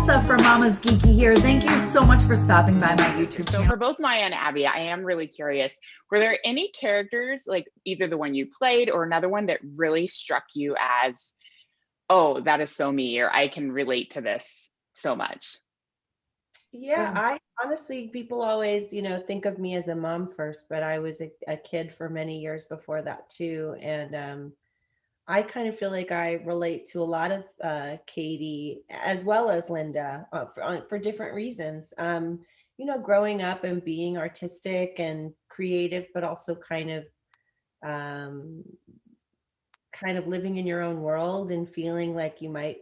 Tessa from Mama's Geeky here. Thank you so much for stopping by my YouTube So channel. for both Maya and Abby, I am really curious, were there any characters, like either the one you played or another one, that really struck you as, oh, that is so me, or I can relate to this so much? Yeah, I honestly, people always, think of me as a mom first, but I was a kid for many years before that too. And I kind of feel like I relate to a lot of Katie as well as Linda for different reasons. Growing up and being artistic and creative, but also um, kind of living in your own world and feeling like you might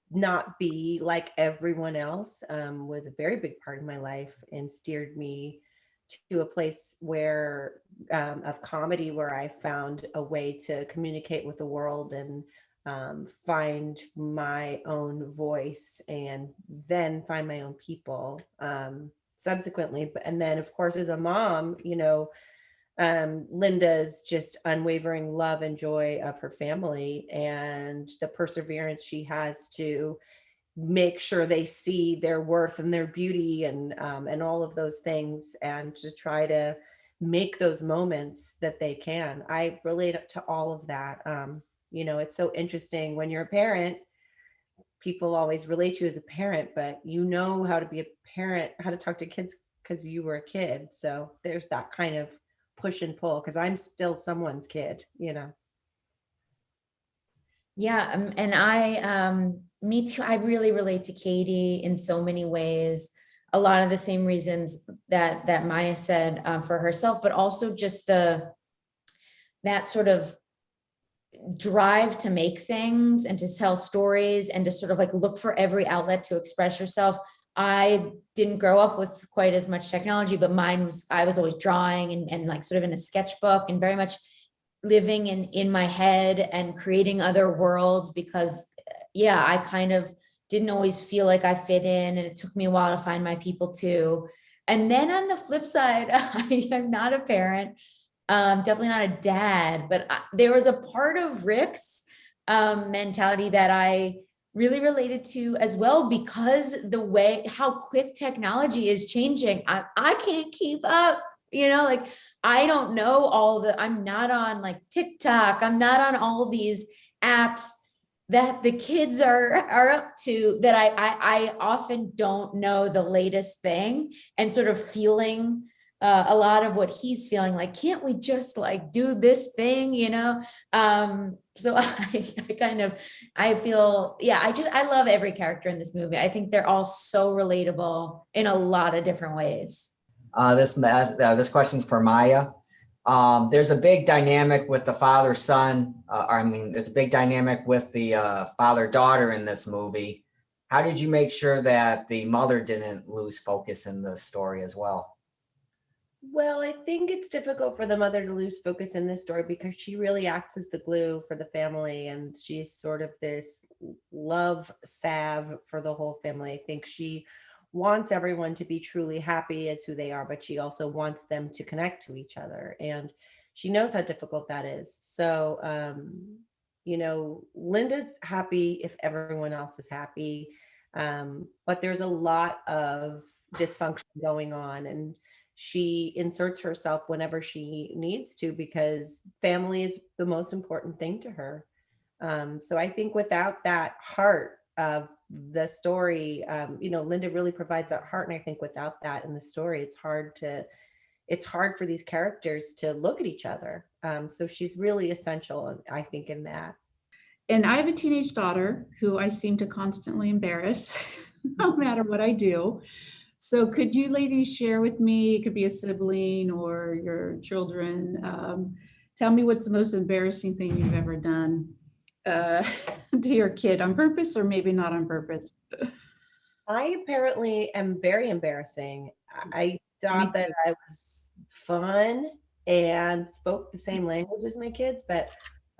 not be like everyone else was a very big part of my life and steered me to a place where of comedy where I found a way to communicate with the world and find my own voice and then find my own people subsequently. And then of course as a mom, Linda's just unwavering love and joy of her family and the perseverance she has to make sure they see their worth and their beauty and all of those things and to try to make those moments that they can. I relate to all of that. It's so interesting when you're a parent, people always relate to you as a parent, but you know how to be a parent, how to talk to kids because you were a kid. So there's that kind of push and pull because I'm still someone's kid. Yeah, and me too. I really relate to Katie in so many ways. A lot of the same reasons that Maya said for herself, but also just that sort of drive to make things and to tell stories and to sort of like look for every outlet to express yourself. I didn't grow up with quite as much technology, but I was always drawing and like sort of in a sketchbook and very much living in my head and creating other worlds because I kind of didn't always feel like I fit in, and it took me a while to find my people too. And then on the flip side, I am not a parent, definitely not a dad, but there was a part of Rick's mentality that I really related to as well, because the way how quick technology is changing, I can't keep up, like I don't know I'm not on like TikTok, I'm not on all these apps that the kids are up to, that I often don't know the latest thing, and sort of feeling a lot of what he's feeling, like, can't we just like do this thing, so I feel, I love every character in this movie. I think they're all so relatable in a lot of different ways. This question's for Maya. There's a big dynamic with the father-son. There's a big dynamic with the father-daughter in this movie. How did you make sure that the mother didn't lose focus in the story as well? Well, I think it's difficult for the mother to lose focus in this story because she really acts as the glue for the family, and she's sort of this love salve for the whole family. I think she wants everyone to be truly happy as who they are, but she also wants them to connect to each other, and she knows how difficult that is. So, Linda's happy if everyone else is happy, but there's a lot of dysfunction going on, and she inserts herself whenever she needs to because family is the most important thing to her. So I think without that heart of the story, Linda really provides that heart. And I think without that in the story, it's hard for these characters to look at each other. So she's really essential, I think, in that. And I have a teenage daughter who I seem to constantly embarrass no matter what I do. So could you ladies share with me, it could be a sibling or your children, tell me what's the most embarrassing thing you've ever done to your kid, on purpose or maybe not on purpose? I apparently am very embarrassing. I thought that I was fun and spoke the same language as my kids, but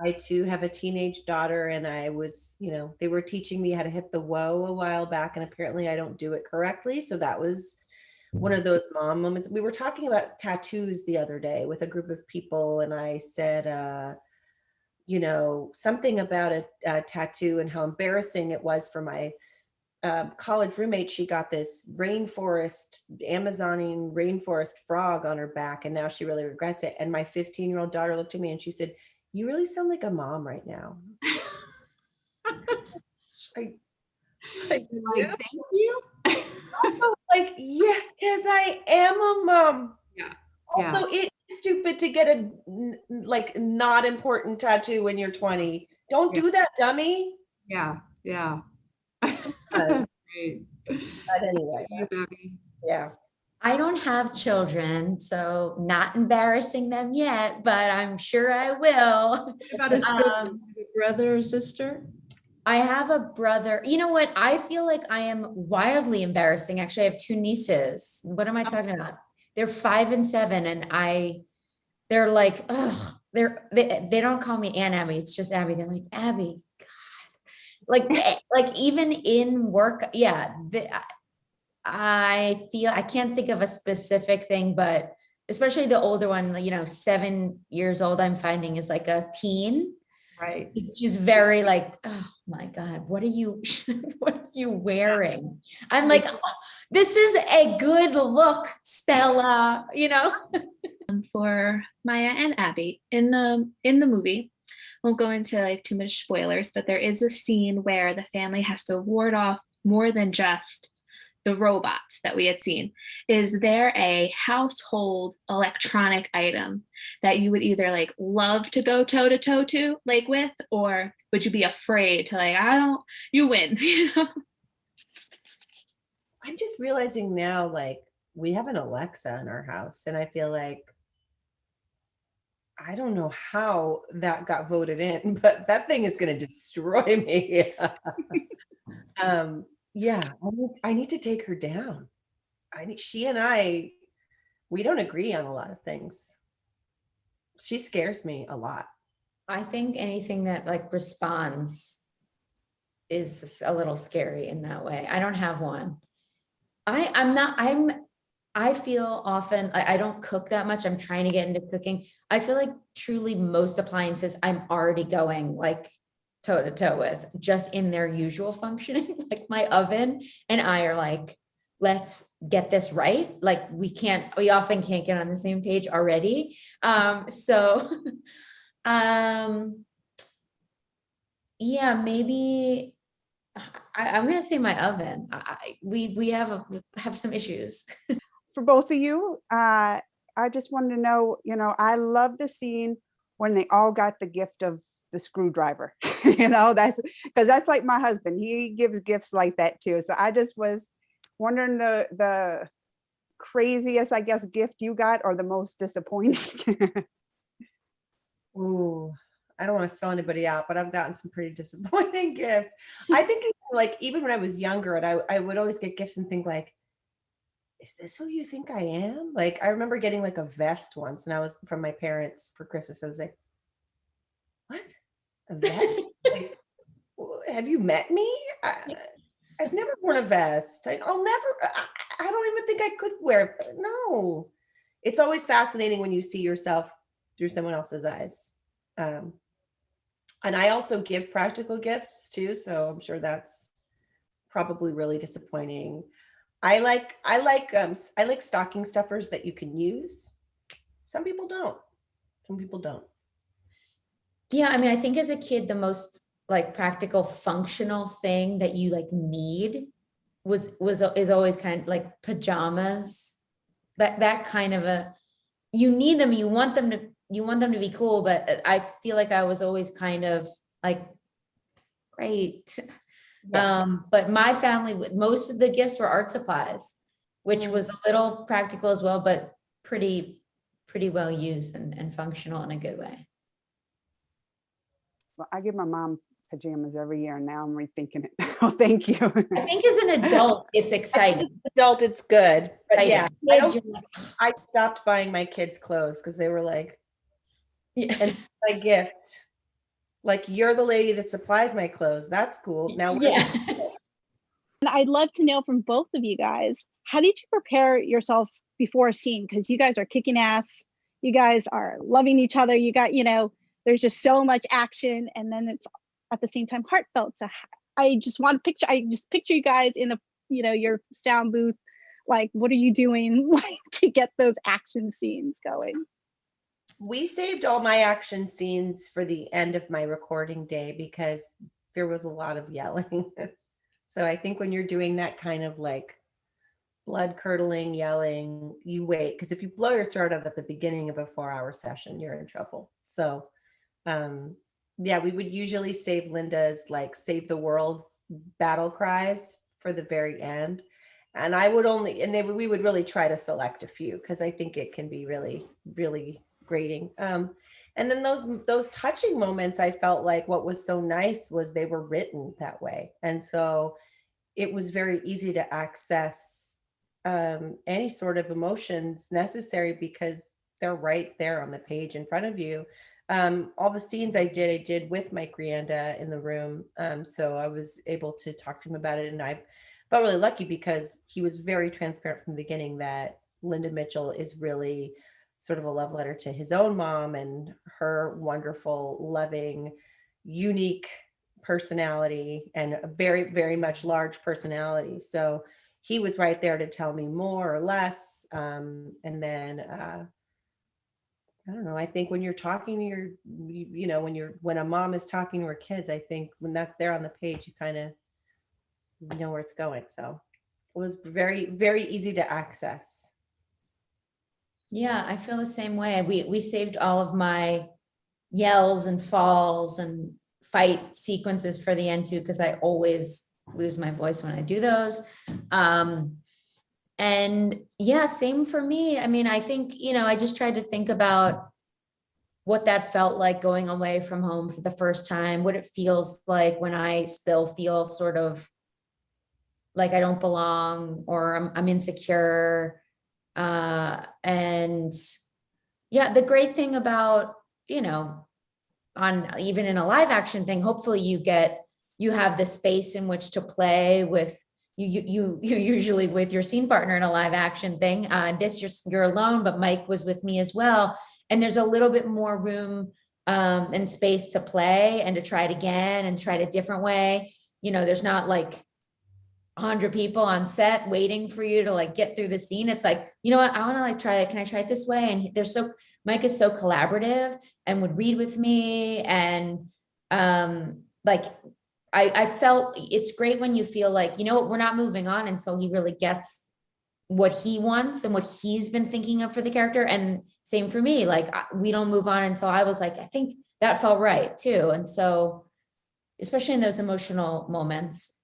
I too have a teenage daughter, and I was, they were teaching me how to hit the whoa a while back, and apparently I don't do it correctly. So that was one of those mom moments. We were talking about tattoos the other day with a group of people, and I said, something about a tattoo and how embarrassing it was for my college roommate, she got this Amazoning rainforest frog on her back, and now she really regrets it. And my 15-year-old daughter looked at me and she said, "You really sound like a mom right now." I Like, thank you. like, yeah, because I am a mom. Yeah. Also, it's stupid to get a like not important tattoo when you're 20. Don't do that, dummy. Yeah. But Great. anyway, You, Abby. yeah. I don't have children, so not embarrassing them yet, but I'm sure I will. What about a sibling? A brother or sister? I have a brother. You know what? I feel like I am wildly embarrassing. Actually, I have two nieces. What am I talking about? They're 5 and 7, and they're like, oh, they don't call me Aunt Abby. It's just Abby. They're like, Abby, God. Like even in work, yeah. I feel, I can't think of a specific thing, but especially the older one, 7 years old, I'm finding is like a teen. Right. It's just very like, oh my God, what are you wearing? I'm like, oh, this is a good look, Stella, For Maya and Abby in the movie. Won't go into like too much spoilers, but there is a scene where the family has to ward off more than just the robots that we had seen. Is there a household electronic item that you would either like love to go toe to toe to like with, or would you be afraid to like, you win? I'm just realizing now, like, we have an Alexa in our house, and I feel like I don't know how that got voted in, but that thing is going to destroy me. Yeah, I need to take her down. She and I, we don't agree on a lot of things. She scares me a lot. I think anything that like responds is a little scary in that way. I don't have one. I feel often, I don't cook that much. I'm trying to get into cooking. I feel like truly most appliances I'm already going like toe to toe with, just in their usual functioning. Like my oven and I are like, let's get this right. Like we often can't get on the same page already. Yeah, maybe I'm gonna say my oven. We have some issues. For both of you, I just wanted to know, I love the scene when they all got the gift of the screwdriver. That's because that's like my husband. He gives gifts like that too. So I just was wondering the craziest, I guess, gift you got, or the most disappointing. Ooh, I don't want to sell anybody out, but I've gotten some pretty disappointing gifts. I think like even when I was younger, and I would always get gifts and think like, is this who you think I am? Like I remember getting like a vest once, and I was from my parents for Christmas. I was like, what? A vest? Like, have you met me? I've never worn a vest. I don't even think I could wear it. No. It's always fascinating when you see yourself through someone else's eyes. And I also give practical gifts too, so I'm sure that's probably really disappointing. I like stocking stuffers that you can use. Some people don't. Yeah, I mean, I think as a kid, the most like practical functional thing that you like need is always kind of like pajamas. That kind of you need them, you want them to be cool, but I feel like I was always kind of like, great. Yeah. But my family, most of the gifts were art supplies, which was a little practical as well, but pretty well used and functional in a good way. Well, I give my mom pajamas every year, and now I'm rethinking it. Oh, thank you. I think as an adult, it's exciting. Adult, it's good. But yeah, Kids, you're like, I stopped buying my kids clothes because they were like, yeah. and my gift, like, you're the lady that supplies my clothes. That's cool. Now, Yeah. And I'd love to know from both of you guys, how did you prepare yourself before a scene? Because you guys are kicking ass. You guys are loving each other. You got, there's just so much action, and then it's at the same time heartfelt. So I just want to picture, I just picture you guys in a, your sound booth. Like, what are you doing like to get those action scenes going? We saved all my action scenes for the end of my recording day because there was a lot of yelling. So I think when you're doing that kind of like blood curdling yelling, you wait, because if you blow your throat out at the beginning of a 4-hour session, you're in trouble. So yeah, we would usually save Linda's like save the world battle cries for the very end. And I would only, and we would really try to select a few because I think it can be really, really grating. And then those touching moments, I felt like what was so nice was they were written that way. And so it was very easy to access any sort of emotions necessary because they're right there on the page in front of you. All the scenes I did with Mike Rianda in the room. So I was able to talk to him about it. And I felt really lucky because he was very transparent from the beginning that Linda Mitchell is really sort of a love letter to his own mom and her wonderful, loving, unique personality and a very, very much large personality. So he was right there to tell me more or less. And then I don't know. I think when you're talking to when a mom is talking to her kids, I think when that's there on the page, you kind of know where it's going. So it was very, very easy to access. Yeah, I feel the same way. We saved all of my yells and falls and fight sequences for the end too, because I always lose my voice when I do those. And yeah, same for me. I mean, I think, I just tried to think about what that felt like going away from home for the first time, what it feels like when I still feel sort of like I don't belong or I'm insecure. And yeah, the great thing about, on even in a live action thing, hopefully you have the space in which to play with you usually with your scene partner in a live action thing. This you're alone, but Mike was with me as well. And there's a little bit more room and space to play and to try it again and try it a different way. There's not like 100 people on set waiting for you to like get through the scene. It's like, you know what, I want to like try it. Can I try it this way? And Mike is so collaborative and would read with me. And like, I felt it's great when you feel like, we're not moving on until he really gets what he wants and what he's been thinking of for the character. And same for me, like we don't move on until I was like, I think that felt right too. And so, especially in those emotional moments,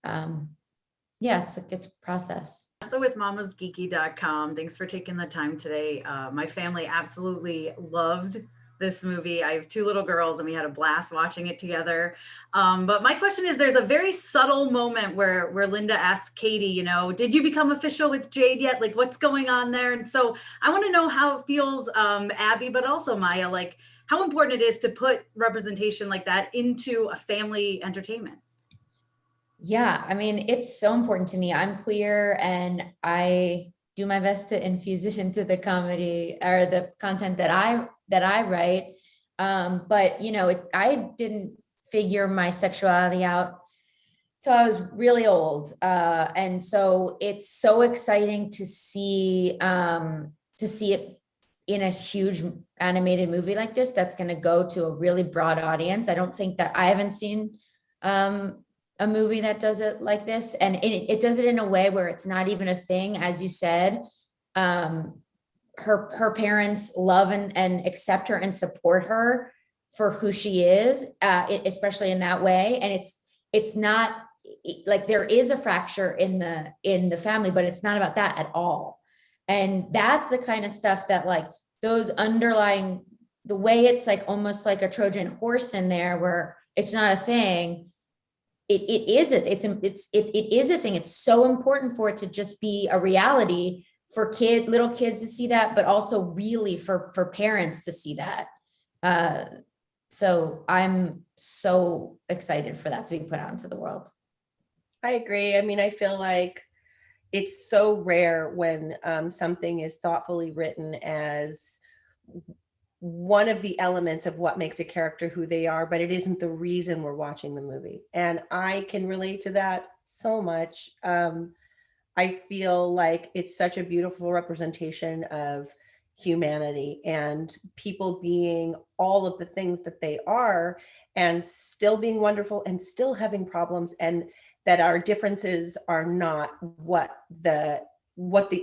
yeah, it's a process. So with mamasgeeky.com, thanks for taking the time today. My family absolutely loved this movie. I have 2 little girls and we had a blast watching it together. But my question is, there's a very subtle moment where Linda asks Katie, did you become official with Jade yet? Like what's going on there? And so I want to know how it feels, Abbi, but also Maya, like how important it is to put representation like that into a family entertainment. Yeah, I mean, it's so important to me. I'm queer and I do my best to infuse it into the comedy or the content that I write. But I didn't figure my sexuality out till I was really old. And so it's so exciting to see it in a huge animated movie like this that's going to go to a really broad audience. I don't think that I haven't seen a movie that does it like this. And it does it in a way where it's not even a thing. As you said, her parents love and accept her and support her for who she is, especially in that way. And it's not like there is a fracture in the family, but it's not about that at all. And that's the kind of stuff that like those underlying, the way it's like almost like a Trojan horse in there where it's not a thing. It is a thing. It's so important for it to just be a reality for little kids to see that, but also really for parents to see that. So I'm so excited for that to be put out into the world. I agree. I mean, I feel like it's so rare when something is thoughtfully written as one of the elements of what makes a character who they are, but it isn't the reason we're watching the movie. And I can relate to that so much. I feel like it's such a beautiful representation of humanity and people being all of the things that they are and still being wonderful and still having problems, and that our differences are not what the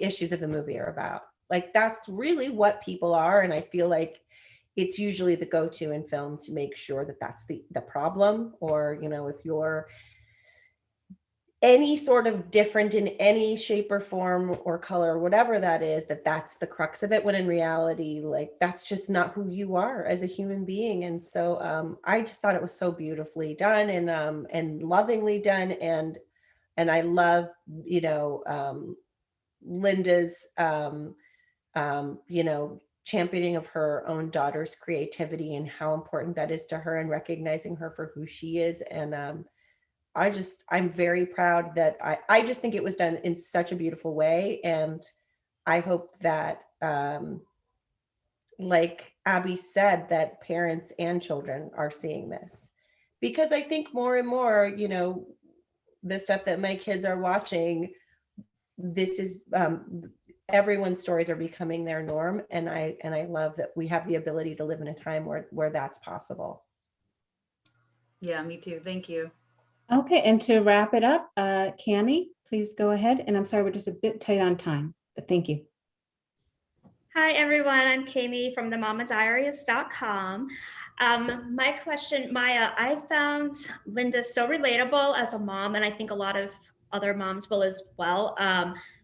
issues of the movie are about. Like, that's really what people are. And I feel like it's usually the go-to in film to make sure that that's the problem, or, you know, if you're any sort of different in any shape or form or color or whatever that is, that's the crux of it, when in reality, like, that's just not who you are as a human being. And so I just thought it was so beautifully done and lovingly done. And I love, you know, Linda's you know, championing of her own daughter's creativity and how important that is to her, and recognizing her for who she is. And I'm very proud that I just think it was done in such a beautiful way. And I hope that, like Abby said, that parents and children are seeing this, because I think more and more, you know, the stuff that my kids are watching, this is, everyone's stories are becoming their norm. And I love that we have the ability to live in a time where that's possible. Yeah, me too. Thank you. Okay, and to wrap it up, Cammie, please go ahead. And I'm sorry, we're just a bit tight on time, but thank you. Hi, everyone. I'm Cammie from themamadiaries.com. My question, Maya, I found Linda so relatable as a mom, and I think a lot of other moms will as well.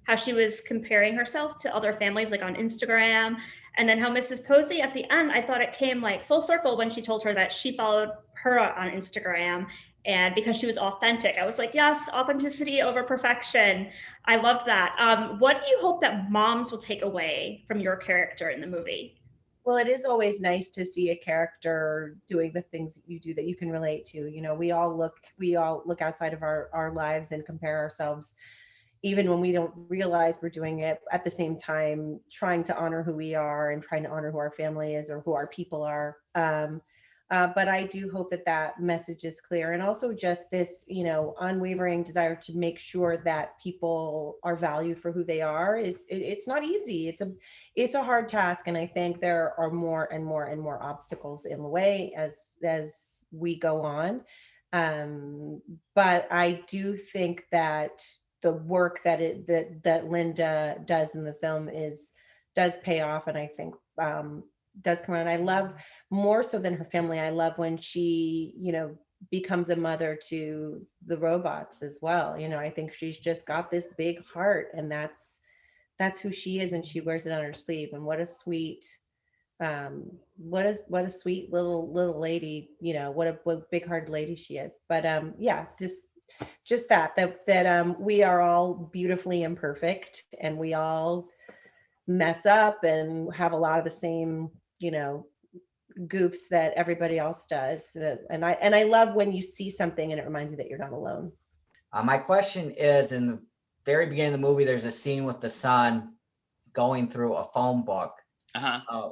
How she was comparing herself to other families, like on Instagram, and then how Mrs. Posey at the end, I thought it came like full circle when she told her that she followed her on Instagram, and because she was authentic. I was like, yes, authenticity over perfection. I love that. What do you hope that moms will take away from your character in the movie? Well, it is always nice to see a character doing the things that you do that you can relate to. You know, we all look outside of our lives and compare ourselves, even when we don't realize we're doing it, at the same time trying to honor who we are and trying to honor who our family is or who our people are. But I do hope that message is clear, and also just this, you know, unwavering desire to make sure that people are valued for who they are. It's not easy. It's a hard task, and I think there are more and more and more obstacles in the way as we go on. But I do think that the work that Linda does in the film does pay off, and I think does come around. I love, more so than her family, I love when she, you know, becomes a mother to the robots as well. You know, I think she's just got this big heart, and that's who she is, and she wears it on her sleeve. And what a sweet sweet little lady, you know, what a big hearted lady she is. But yeah, just that we are all beautifully imperfect, and we all mess up and have a lot of the same, you know, goofs that everybody else does. And I love when you see something and it reminds you that you're not alone. My question is, in the very beginning of the movie, there's a scene with the son going through a phone book,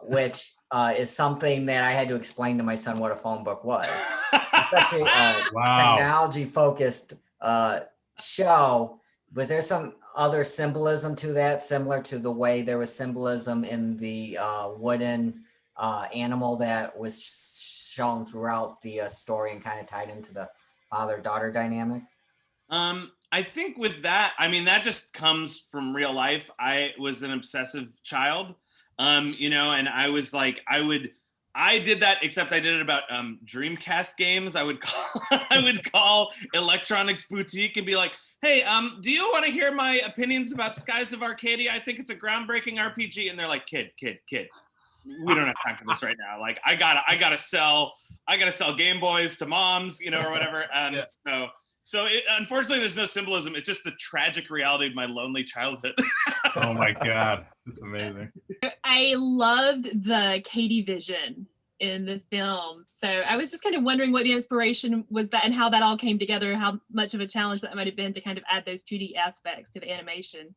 which is something that I had to explain to my son what a phone book was. It's such a technology-focused show. Was there some other symbolism to that, similar to the way there was symbolism in the wooden animal that was shown throughout the story and kind of tied into the father-daughter dynamic? I think with that, I mean, that just comes from real life. I was an obsessive child, you know, and I was like, I did that, except I did it about Dreamcast games. I would call Electronics Boutique and be like, hey, do you want to hear my opinions about Skies of Arcadia? I think it's a groundbreaking RPG. And they're like, kid, we don't have time for this right now. Like, I gotta sell Game Boys to moms, you know, or whatever. And so unfortunately, there's no symbolism. It's just the tragic reality of my lonely childhood. Oh my God, that's amazing. I loved the Katie vision in the film. So I was just kind of wondering what the inspiration was that and how that all came together, how much of a challenge that might have been to kind of add those 2D aspects to the animation.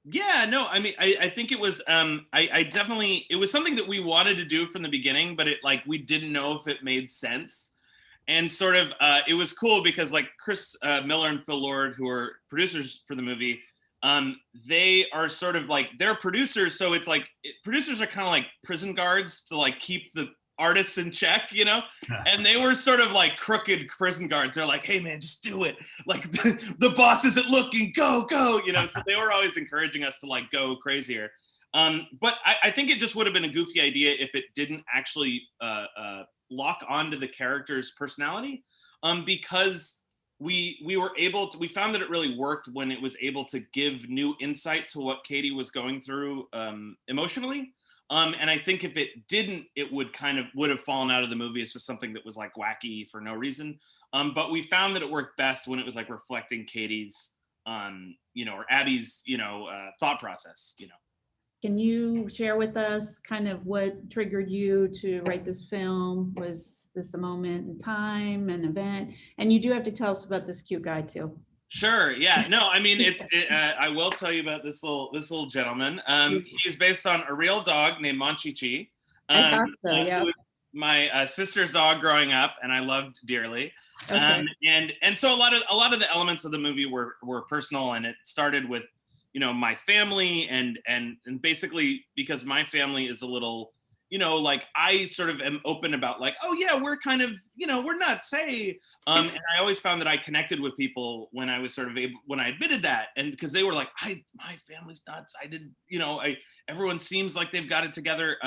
Yeah, no, I mean, I think it was, I definitely, it was something that we wanted to do from the beginning, but it like, we didn't know if it made sense. And sort of, it was cool because like Chris Miller and Phil Lord, who are producers for the movie, they are sort of like, they're producers. So it's like, producers are kind of like prison guards to like keep the artists in check, you know? And they were sort of like crooked prison guards. They're like, hey man, just do it. Like the boss isn't looking, go, you know? So they were always encouraging us to like go crazier. But I think it just would have been a goofy idea if it didn't actually lock onto the character's personality, because we found that it really worked when it was able to give new insight to what Katie was going through emotionally. And I think if it didn't, it would have fallen out of the movie. It's just something that was like wacky for no reason. But we found that it worked best when it was like reflecting Katie's, you know, or Abby's, you know, thought process, you know. Can you share with us kind of what triggered you to write this film? Was this a moment in time, an event? And you do have to tell us about this cute guy too. Sure. Yeah. No. I mean, I will tell you about this little gentleman. He's based on a real dog named Monchichi. I thought so. Yeah. My sister's dog growing up, and I loved dearly. Okay. And so a lot of the elements of the movie were personal, and it started with, you know, my family and basically because my family is a little, you know, like I sort of am open about like, oh yeah, we're kind of, you know, we're nuts, hey. And I always found that I connected with people when I was sort of when I admitted that, and because they were like, my family's nuts. I didn't, you know, everyone seems like they've got it together.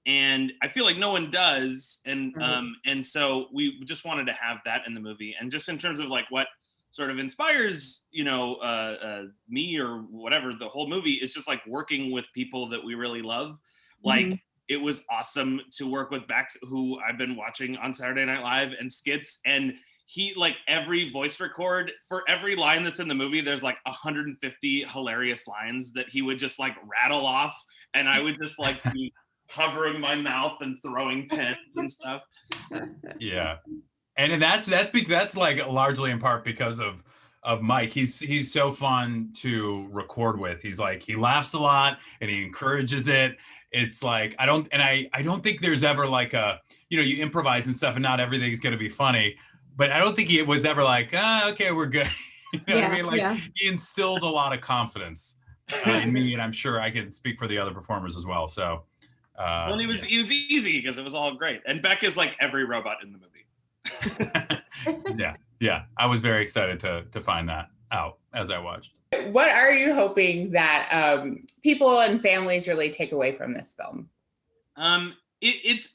And I feel like no one does. And so we just wanted to have that in the movie. And just in terms of like what sort of inspires, you know, me or whatever, the whole movie is just like working with people that we really love. Like it was awesome to work with Beck, who I've been watching on Saturday Night Live and skits, and he like every voice record for every line that's in the movie, there's like 150 hilarious lines that he would just like rattle off, and I would just like be covering my mouth and throwing pens and stuff. Yeah. And that's like largely in part because of Mike. He's so fun to record with. He's like, he laughs a lot and he encourages it. It's like, I don't think there's ever like a, you know, you improvise and stuff and not everything's going to be funny, but I don't think he was ever like, okay, we're good. You know what I mean? Like he instilled a lot of confidence in me, and I'm sure I can speak for the other performers as well. So, well, he was easy because it was all great. And Beck is like every robot in the movie. Yeah. I was very excited to find that out as I watched. What are you hoping that people and families really take away from this film? It's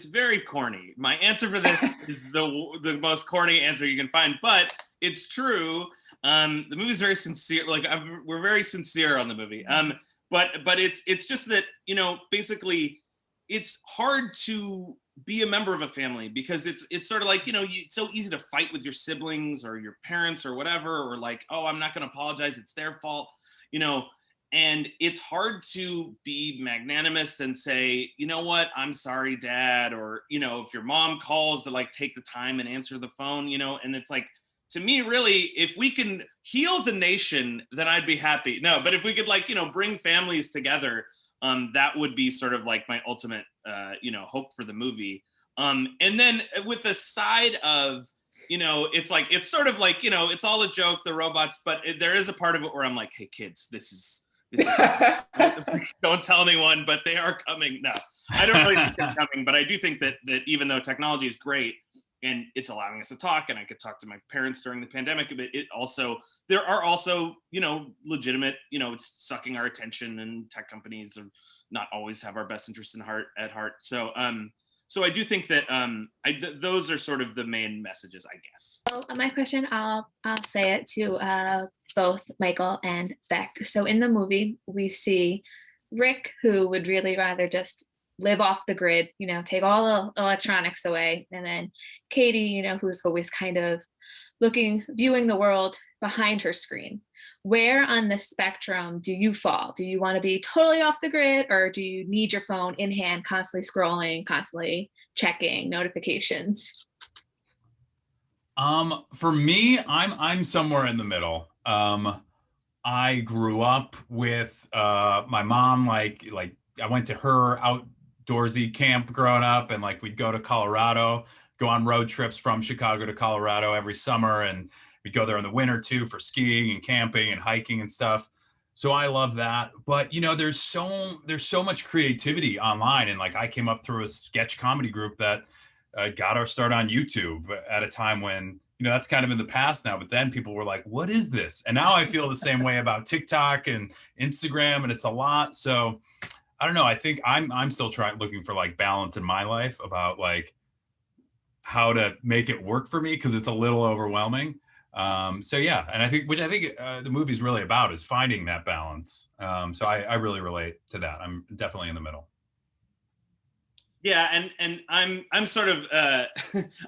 very corny. My answer for this is the most corny answer you can find, but it's true. The movie's very sincere. Like we're very sincere on the movie. But it's just that, you know, basically it's hard to be a member of a family because it's sort of like, you know, it's so easy to fight with your siblings or your parents or whatever, or like, oh, I'm not going to apologize, it's their fault, you know. And it's hard to be magnanimous and say, you know what, I'm sorry, Dad, or, you know, if your mom calls, to like take the time and answer the phone, you know. And it's like, to me, really, if we can heal the nation, then I'd be happy. No, but if we could, like, you know, bring families together, that would be sort of like my ultimate, you know, hope for the movie. And then with the side of, you know, it's like, it's sort of like, you know, it's all a joke, the robots, but there is a part of it where I'm like, hey kids, this is don't tell anyone, but they are coming. No, I don't really think they're coming, but I do think that even though technology is great and it's allowing us to talk, and I could talk to my parents during the pandemic, but there are also, you know, legitimate, you know, it's sucking our attention, and tech companies are not always have our best interests at heart. So, so I do think that those are sort of the main messages, I guess. So my question, I'll say it to both Michael and Beck. So in the movie, we see Rick, who would really rather just live off the grid, you know, take all the electronics away. And then Katie, you know, who's always kind of viewing the world behind her screen. Where on the spectrum do you fall? Do you want to be totally off the grid, or do you need your phone in hand, constantly scrolling, constantly checking notifications? For me, I'm somewhere in the middle. I grew up with my mom, like I went to her outdoorsy camp growing up, and like we'd go to Colorado, go on road trips from Chicago to Colorado every summer, and we'd go there in the winter too for skiing and camping and hiking and stuff. So I love that. But you know, there's so much creativity online, and like I came up through a sketch comedy group that got our start on YouTube at a time when, you know, that's kind of in the past now, but then people were like, what is this? And now I feel the same way about TikTok and Instagram, and it's a lot. So I don't know. I think I'm still looking for like balance in my life about like how to make it work for me, because it's a little overwhelming. So yeah, and I think the movie's really about is finding that balance. So I really relate to that. I'm definitely in the middle. Yeah, and I'm sort of I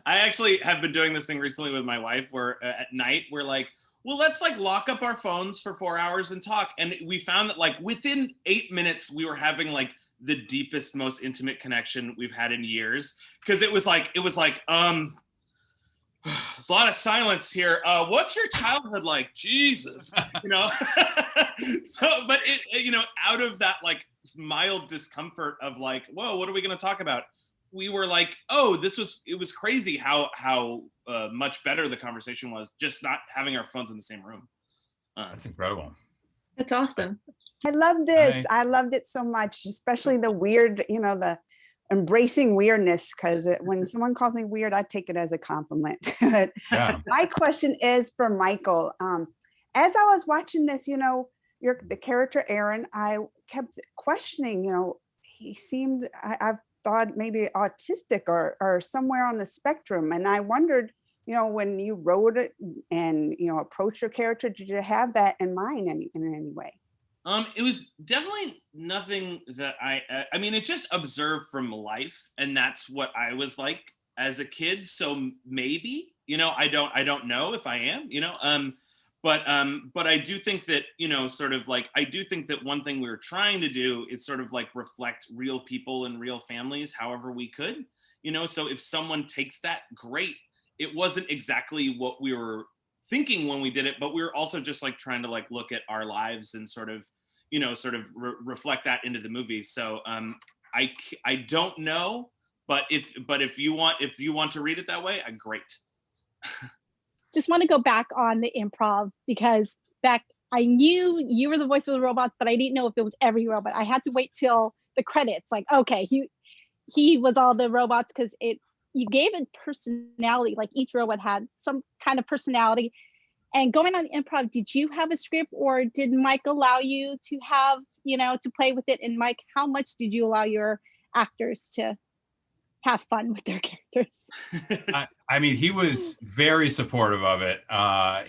actually have been doing this thing recently with my wife where at night we're like, well, let's like lock up our phones for 4 hours and talk. And we found that like within 8 minutes we were having like the deepest, most intimate connection we've had in years. Because it was like there's a lot of silence here. What's your childhood like? Jesus, you know. So, but it, you know, out of that like mild discomfort of like, whoa, what are we going to talk about? We were like, oh, it was crazy how much better the conversation was just not having our phones in the same room. That's incredible. That's awesome. I love this. I loved it so much, especially the weird, you know, the embracing weirdness, because when someone calls me weird, I take it as a compliment. But Yeah. my question is for Michael. As I was watching this, you know, the character Aaron, I kept questioning, you know, he seemed, I've thought maybe autistic or somewhere on the spectrum. And I wondered, you know, when you wrote it and, you know, approached your character, did you have that in mind in any way? It was definitely nothing that I mean, it just observed from life, and that's what I was like as a kid. So maybe, you know, I don't know if I am, you know, but I do think that, you know, sort of like, I do think that one thing we were trying to do is sort of like reflect real people and real families, however we could, you know, so if someone takes that, great. It wasn't exactly what we were thinking when we did it, but we were also just like trying to like look at our lives and sort of, you know, sort of reflect that into the movie. So I don't know, but if you want to read it that way, great. Just want to go back on the improv, because Beck, I knew you were the voice of the robots, but I didn't know if it was every robot. I had to wait till the credits. Like, okay, he was all the robots, because you gave it personality. Like each robot had some kind of personality. And going on improv, did you have a script, or did Mike allow you to have, you know, to play with it? And Mike, how much did you allow your actors to have fun with their characters? I mean, he was very supportive of it.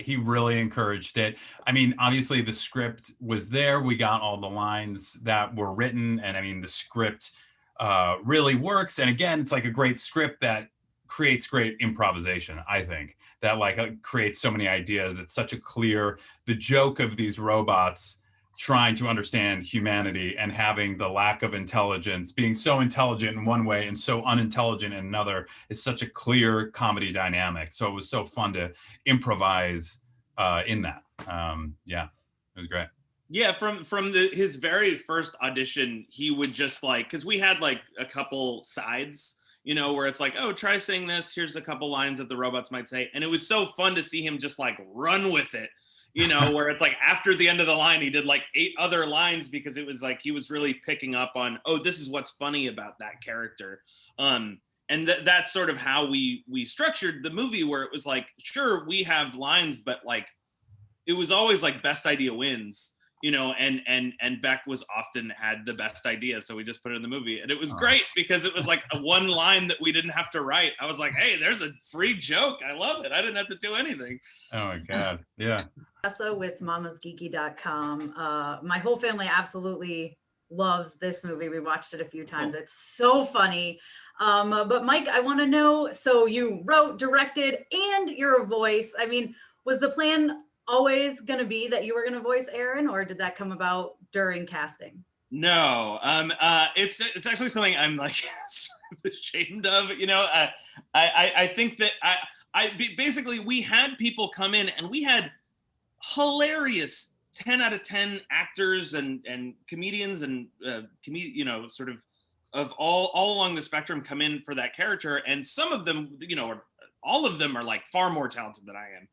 He really encouraged it. I mean, obviously the script was there. We got all the lines that were written. And I mean, the script really works. And again, it's like a great script that creates great improvisation, I think, that like creates so many ideas. It's such a clear, the joke of these robots trying to understand humanity and having the lack of intelligence, being so intelligent in one way and so unintelligent in another, is such a clear comedy dynamic. So it was so fun to improvise in that. Yeah, it was great. Yeah, from his very first audition, he would just like, because we had like a couple sides, you know, where it's like, oh, try saying this. Here's a couple lines that the robots might say. And it was so fun to see him just like run with it, you know, where it's like after the end of the line, he did like 8 other lines, because it was like he was really picking up on, oh, this is what's funny about that character. And that's sort of how we structured the movie, where it was like, sure, we have lines, but like it was always like best idea wins. You know, and Beck was often had the best idea, so we just put it in the movie, and it was great because it was like a one line that we didn't have to write. I was like, hey, there's a free joke. I love it. I didn't have to do anything. Oh my God, yeah. Also with mamasgeeky.com. My whole family absolutely loves this movie. We watched it a few times. It's so funny. But Mike, I want to know, so you wrote, directed, and you're a voice. I mean, was the plan always going to be that you were going to voice Aaron, or did that come about during casting? No, it's actually something I'm like sort of ashamed of. You know, I think that basically we had people come in and we had hilarious, 10 out of 10 actors and comedians and sort of all along the spectrum come in for that character, and some of them, all of them are like far more talented than I am.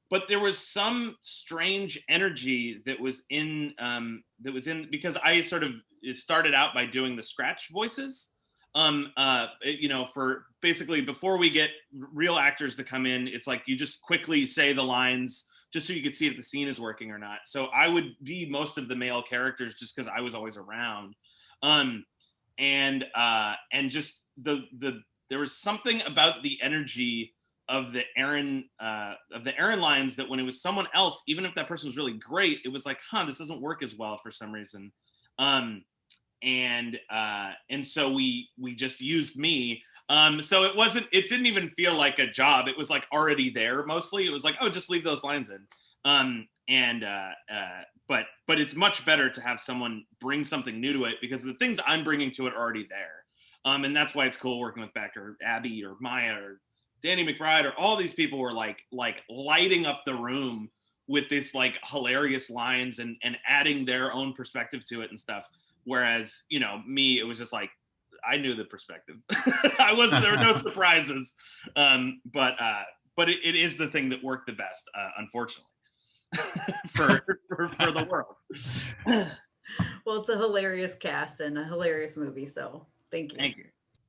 But there was some strange energy that was in because I sort of started out by doing the scratch voices. For basically before we get real actors to come in, it's like you just quickly say the lines just so you could see if the scene is working or not. So I would be most of the male characters just because I was always around. And just there was something about the energy of the Aaron lines that when it was someone else, even if that person was really great, it was like, this doesn't work as well for some reason. And so we just used me. So it didn't even feel like a job. It was like already there mostly. It was like, oh, just leave those lines in. But it's much better to have someone bring something new to it because the things I'm bringing to it are already there. And that's why it's cool working with Beck or Abbi or Maya or Danny McBride or all these people were like lighting up the room with this like hilarious lines and adding their own perspective to it and stuff. Whereas, me, it was just like, I knew the perspective. There were no surprises. But it is the thing that worked the best, unfortunately, for the world. Well, it's a hilarious cast and a hilarious movie, so thank you. Thank you.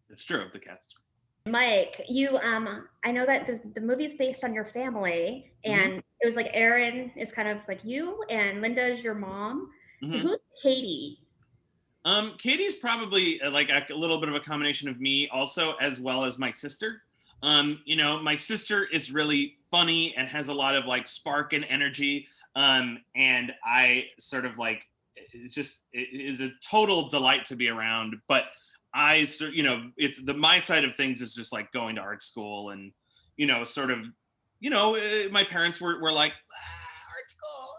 It's true, the cast is great. Mike, you I know that the movie's based on your family, and it was like Aaron is kind of like you and Linda is your mom. Who's Katie? Katie's probably like a little bit of a combination of me also, as well as my sister. My sister is really funny and has a lot of like spark and energy. And I sort of like, it is a total delight to be around, but it's my side of things is just like going to art school and, my parents were like, art school.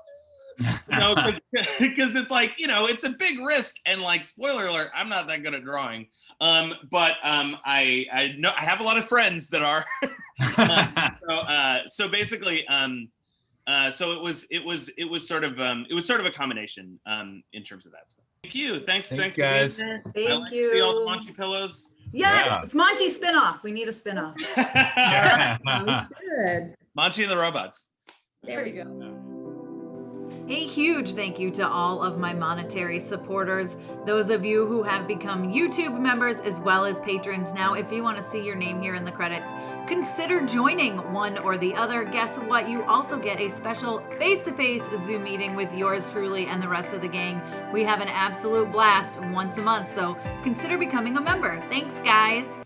Because it's like, it's a big risk, and like, spoiler alert, I'm not that good at drawing. But I know I have a lot of friends that are. So basically, so it was sort of a combination in terms of that stuff. Thank you. Thanks guys. Thank you. See all the Monchi pillows. Yes, Yeah. it's Monchi spinoff. We need a spinoff. Good. Monchi and the Robots. There we go. A huge thank you to all of my monetary supporters, those of you who have become YouTube members as well as patrons. Now, if you want to see your name here in the credits, consider joining one or the other. Guess what? You also get a special face-to-face Zoom meeting with yours truly and the rest of the gang. We have an absolute blast once a month, so consider becoming a member. Thanks, guys.